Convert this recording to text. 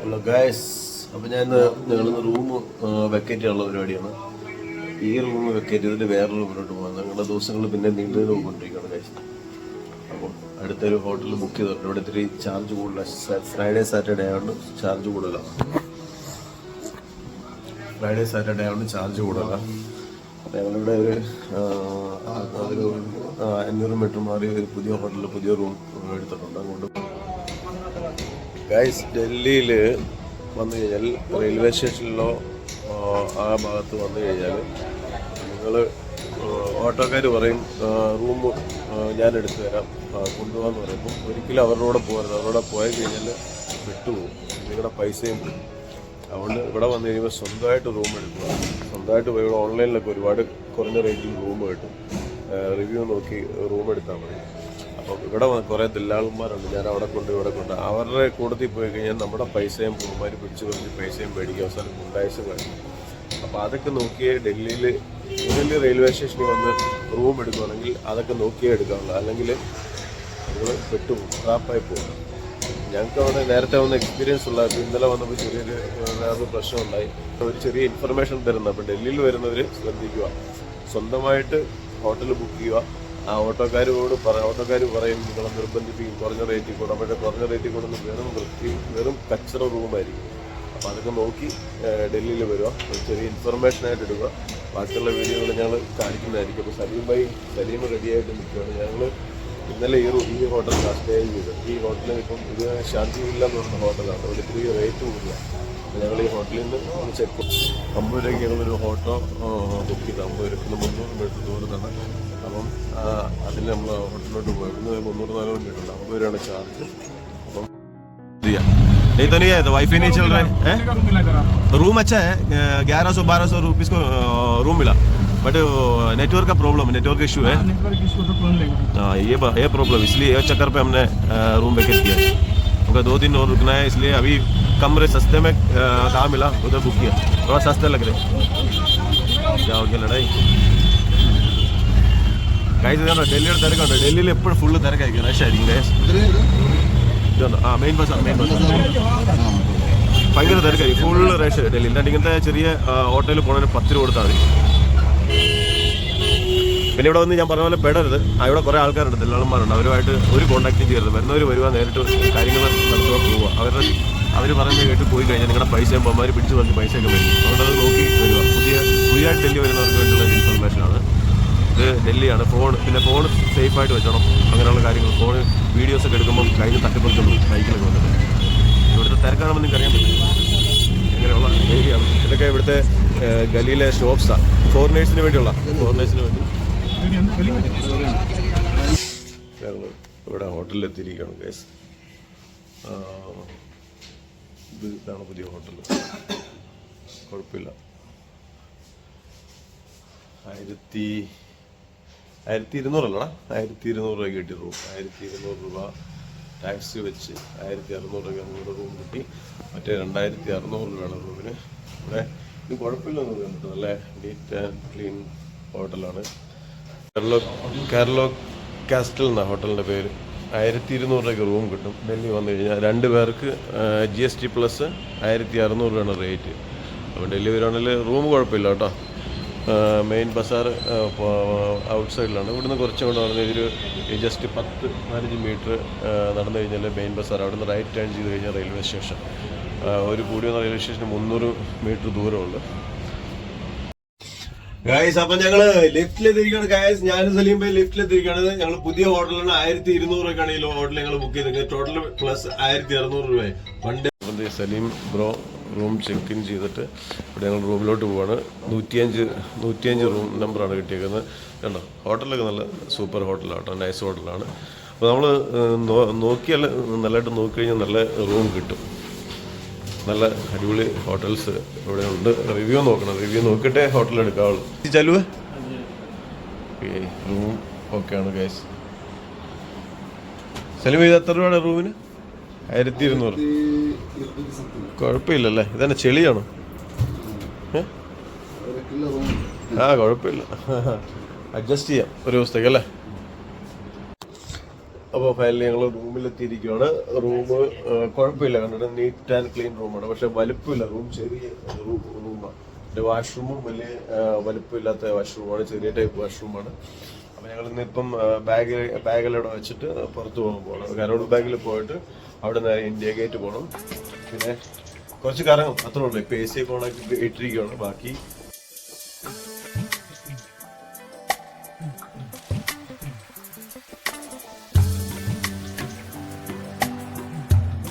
Hello guys, അപ്പോൾ ഞാൻ ഞങ്ങളിന്ന് റൂം വെക്കേറ്റ് ചെയ്യാനുള്ള പരിപാടിയാണ്. ഈ റൂം വെക്കേറ്റ് ചെയ്തിട്ട് വേറെ റൂമിലോട്ട് പോകാം. ഞങ്ങളുടെ ദിവസങ്ങൾ പിന്നെ നീണ്ടു പോയിക്കൊണ്ടിരിക്കുകയാണ് ഗായ്സ്. അപ്പോൾ അടുത്തൊരു ഹോട്ടലിൽ ബുക്ക് ചെയ്തിട്ടുണ്ട്. ഇവിടെ ഇത്തിരി ചാർജ് കൂടുതലാണ്. ഫ്രൈഡേ സാറ്റർഡേ ആയതുകൊണ്ട് ചാർജ് കൂടുതലാണ്. ചാർജ് കൂടുതലാണ്. അപ്പോൾ ഞങ്ങളിവിടെ ഒരു 500 മീറ്റർ മാറി ഒരു പുതിയ ഹോട്ടലിൽ പുതിയ റൂം എടുത്തിട്ടുണ്ട്. അങ്ങോട്ട് ഗൈസ്, ഡൽഹിയിൽ വന്നു കഴിഞ്ഞാൽ റെയിൽവേ സ്റ്റേഷനിലോ ആ ഭാഗത്ത് വന്നു കഴിഞ്ഞാൽ നിങ്ങൾ ഓട്ടോക്കാർ പറയും റൂം ഞാൻ എടുത്തു തരാം, കൊണ്ടുപോകാമെന്ന് പറയുമ്പോൾ ഒരിക്കലും അവരുടെ കൂടെ പോകരുത്. അവരുടെ പോയി കഴിഞ്ഞാൽ വിട്ടുപോകും, നിങ്ങളുടെ പൈസയും പോകും. അതുകൊണ്ട് ഇവിടെ വന്നു കഴിയുമ്പോൾ സ്വന്തമായിട്ട് റൂം എടുക്കുക. സ്വന്തമായിട്ട് പോയി ഇവിടെ ഓൺലൈനിലൊക്കെ ഒരുപാട് കുറഞ്ഞ റേറ്റിൽ റൂം കിട്ടും. റിവ്യൂ നോക്കി റൂം എടുത്താൽ മതി. അപ്പോൾ ഇവിടെ കുറേ ദല്ലാളന്മാരുണ്ട്, ഞാൻ അവിടെ കൊണ്ട് ഇവിടെ കൊണ്ട് അവരുടെ കൂട്ടത്തിൽ പോയി കഴിഞ്ഞാൽ നമ്മുടെ പൈസയും പൂമാർ പിടിച്ച് പറഞ്ഞ് പൈസയും മേടിക്കുക, അവസാനം ഗുണ്ടായ്സ കഴിക്കും. അപ്പോൾ അതൊക്കെ നോക്കിയേ ഡൽഹിയിൽ റെയിൽവേ സ്റ്റേഷനിൽ വന്ന് റൂം എടുക്കുകയാണെങ്കിൽ അതൊക്കെ നോക്കിയേ എടുക്കാറുള്ളൂ. അല്ലെങ്കിൽ നിങ്ങൾ പെട്ടുപോകും, ട്രാപ്പായി പോകും. ഞങ്ങൾക്ക് അവിടെ നേരത്തെ വന്ന എക്സ്പീരിയൻസ് ഉള്ള ഇന്നലെ വന്നപ്പോൾ വേറൊരു പ്രശ്നമുണ്ടായി. ഒരു ചെറിയ ഇൻഫർമേഷൻ തരുന്നത്. അപ്പോൾ ഡൽഹിയിൽ വരുന്നവർ ശ്രദ്ധിക്കുക, സ്വന്തമായിട്ട് ഹോട്ടൽ ബുക്ക് ചെയ്യുക. ആ ഓട്ടോക്കാർ പറയും നിങ്ങളെ നിർബന്ധിപ്പിക്കും കുറഞ്ഞ റേറ്റിൽ കൂടെ. പക്ഷേ കുറഞ്ഞ റേറ്റിൽ കൊണ്ടൊന്ന് വെറും കച്ചറ റൂമായിരിക്കും. അപ്പോൾ അതൊക്കെ നോക്കി ഡൽഹിയിൽ വരിക. ഒരു ചെറിയ ഇൻഫർമേഷനായിട്ട് എടുക്കുക. ബാക്കിയുള്ള വീഡിയോകൾ ഞങ്ങൾ കാണിക്കുന്നതായിരിക്കും. അപ്പോൾ സലീം റെഡിയായിട്ട് നിൽക്കുകയാണ്. ഞങ്ങൾ ഇന്നലെ ഈ ഹോട്ടലിലാണ് സ്റ്റേ ചെയ്തത്. ഈ ഹോട്ടലിൽ ഇപ്പം ഇത് ശാന്തിവില്ല എന്ന് പറഞ്ഞ ഹോട്ടലാണ്. അവിടെ ഇത്തിരി റേറ്റ് കൂടുതലാണ്. ഞങ്ങൾ ഈ ഹോട്ടലിൽ നിന്ന് ചെക്ക് 50 രൂപയ്ക്ക് ഞങ്ങളൊരു ഓട്ടോ ബുക്ക് ചെയ്ത് 50 രൂപ 300 മീറ്റർ ദൂരത്താണ്. അപ്പം അതിൽ നമ്മൾ ഹോട്ടലിലോട്ട് പോയി. ഇന്ന് 300-400 മീറ്റർ ഉണ്ട്. 50 രൂപയാണ് ചാർജ്. അപ്പം नहीं तो नहीं है, तो वाईफाई नहीं चल रहा है। रूम अच्छा है, 1100-1200 रुपीज़ को रूम मिला, बट नेटवर्क का प्रॉब्लम, नेटवर्क इशू है। हाँ, ये प्रॉब्लम, इसलिए ये चक्कर पे हमने रूम वेकेट किया। उनका 2 दिन और रुकना है, इसलिए अभी कमरे सस्ते में कहाँ मिला उधर बुक किया. थोड़ा सस्ते लग रहे. क्या हो गया लड़ाई गाइस? इधर डेली തിരക്കുണ്ട്. ഡൽഹിയിൽ എപ്പോഴും ഫുള്ള് തിരക്കായിരിക്കും, റഷ് ആയിരിക്കും ഗൈസ്. മെയിൻ ബസ് ഭയങ്കര തിരക്കായിരിക്കും, ഫുള്ള് റഷ് ഡൽഹിയിൽ. ഇങ്ങനത്തെ ചെറിയ ഓട്ടോയിൽ പോകണതിന് 10 രൂപ കൊടുത്താൽ മതി. പിന്നെ ഇവിടെ വന്ന് ഞാൻ പറഞ്ഞ പോലെ പെടരുത്. ഇവിടെ കുറേ ആൾക്കാരുണ്ട്, ദല്ലാളന്മാരുണ്ട്. അവരുമായിട്ട് ഒരു കോൺടാക്റ്റും ചെയ്യരുത്. വരുന്നവർ വരുക, നേരിട്ട് കാര്യങ്ങൾ നടത്തുക, പോവുക. അവർ പറയുന്നത് കേട്ട് പോയി കഴിഞ്ഞാൽ നിങ്ങളുടെ പൈസയും പൊന്മാർ പിടിച്ച് പറഞ്ഞ് പൈസയൊക്കെ വരും. അതുകൊണ്ട് അത് നോക്കി വരിക. പുതിയതായിട്ട് ഡൽഹി വരുന്നവർക്ക് വേണ്ടിയുള്ള ഇൻഫർമേഷനാണ് ഇത്. ഡൽഹിയാണ്. ഫോൺ സേഫായിട്ട് വെച്ചണം. അങ്ങനെയുള്ള കാര്യങ്ങൾ. ഫോൺ വീഡിയോസൊക്കെ എടുക്കുമ്പം കയ്യിൽ തട്ടിപ്പറിച്ചുള്ളൂ ബൈക്കിലൊക്കെ വന്നിട്ട്. ഇവിടുത്തെ തിരക്കാണെന്ന് നിങ്ങൾക്ക് അറിയാൻ പറ്റും. ഇങ്ങനെയുള്ള ഏരിയയാണ് ഇതൊക്കെ. ഇവിടുത്തെ ഗലിയിലെ ഷോപ്സാണ് ഫോറിനേഴ്സിന് വേണ്ടി. ഇവിടെ ഹോട്ടലിലെത്തിയിരിക്കുകയാണ് ഗൈസ്. ഇതാണ് പുതിയ ഹോട്ടൽ. കുഴപ്പമില്ല. 1200 അല്ലടാ, 1200 രൂപ കിട്ടി റൂം. 1200 രൂപ ടാക്സി വെച്ച് 1600 രൂപ നമ്മുടെ റൂം കിട്ടി. മറ്റേ 2600 രൂപയാണ് റൂമിന്. ഇവിടെ ഇത് കുഴപ്പമില്ലെന്ന് തോന്നുന്നുണ്ട്. നല്ല നീറ്റ് ആൻഡ് ക്ലീൻ ഹോട്ടലാണ്. കേരളോ കാസ്റ്റൽ എന്നാണ് ഹോട്ടലിൻ്റെ പേര്. 1200 രൂപയ്ക്ക് റൂം കിട്ടും. ഡൽഹി വന്നു കഴിഞ്ഞാൽ 2 പേർക്ക് GST പ്ലസ് 1600 രൂപയാണ് റേറ്റ്. അപ്പോൾ ഡൽഹി വരുവാണെങ്കിൽ റൂം കുഴപ്പമില്ല കേട്ടോ. മെയിൻ ബസാർ ഔട്ട് സൈഡിലാണ്. ഇവിടുന്ന് കുറച്ചും കൂടെ പറഞ്ഞാൽ ഒരു ജസ്റ്റ് 10-15 മീറ്റർ നടന്നു കഴിഞ്ഞാൽ മെയിൻ ബസാർ. അവിടെ നിന്ന് റൈറ്റ് ടേൺ ചെയ്ത് കഴിഞ്ഞാൽ റെയിൽവേ സ്റ്റേഷൻ. ഒരു കൂടി വന്ന റെയിൽവേ സ്റ്റേഷന് 300 മീറ്റർ ദൂരമുണ്ട് ഗായ്സ്. അപ്പം ഞങ്ങൾ ലിഫ്റ്റിലെത്തിരിക്കുകയാണ് ഗായ്സ്. ഞാനും സലീം ഭായി ലിഫ്റ്റിലെത്തിരിക്കുകയാണ്. ഞങ്ങൾ പുതിയ ഹോട്ടലാണ്. 1200 രൂപയ്ക്കാണ് ഈ ഹോട്ടൽ ഞങ്ങൾ ബുക്ക് ചെയ്തത്. ടോട്ടൽ പ്ലസ് 1600 രൂപയായി. One day Saleem bro room check in ചെയ്തിട്ട് ഇവിടെ ഞങ്ങൾ റൂമിലോട്ട് പോവാണ്. 105 റൂം നമ്പറാണ് കിട്ടിയേക്കുന്നത്. കണ്ടോ, ഹോട്ടലൊക്കെ നല്ല സൂപ്പർ ഹോട്ടലാണ് കേട്ടോ, നൈസ് ഹോട്ടലാണ്. അപ്പോൾ നമ്മൾ നോക്കിയാൽ നല്ലതായിട്ട് നോക്കിക്കഴിഞ്ഞാൽ നല്ല റൂം കിട്ടും. നല്ല അടിപൊളി ഹോട്ടൽസ് ഇവിടെ ഉണ്ട്. റിവ്യൂ നോക്കണം, റിവ്യൂ നോക്കിയിട്ടേ ഹോട്ടൽ എടുക്കാവുള്ളൂ. ചലുവേ റൂം ഓക്കെയാണ് ഗൈസ്. സലീം, ഇത് എത്ര രൂപയാണ് റൂമിന്? 1200. കുഴപ്പമില്ലല്ലേ? ഇതന്നെ ചെളിയാണോ? കുഴപ്പമില്ല, അഡ്ജസ്റ്റ് ചെയ്യാം ഒരു ദിവസത്തേക്ക് അല്ലേ. അപ്പോൾ ഫൈനലി ഞങ്ങൾ റൂമിലെത്തിയിരിക്കുകയാണ്. റൂം കുഴപ്പമില്ല, കണ്ടിട്ട് നീറ്റ് ആൻഡ് ക്ലീൻ റൂമാണ്. പക്ഷെ വലുപ്പമില്ല, റൂം ചെറിയ റൂമാണ്. വാഷ്റൂമും വലിയ വലുപ്പമില്ലാത്ത വാഷ്റൂമാണ്, ചെറിയ ടൈപ്പ് വാഷ്റൂമാണ്. അപ്പോൾ ഞങ്ങൾ ഇന്നിപ്പം ബാഗിലവിടെ വെച്ചിട്ട് പുറത്ത് പോകാൻ പോകണം. കരോട് ബാഗിൽ പോയിട്ട് അവിടെ നേരെ ഇന്ത്യ ഗേറ്റ് പോകണം. പിന്നെ കുറച്ച് കറങ്ങും, അത്രേ ഉള്ളൂ. ഇപ്പോൾ AC ഒക്കെ ഓണാക്കി ഇട്ടിരിക്കുകയാണ്. ബാക്കി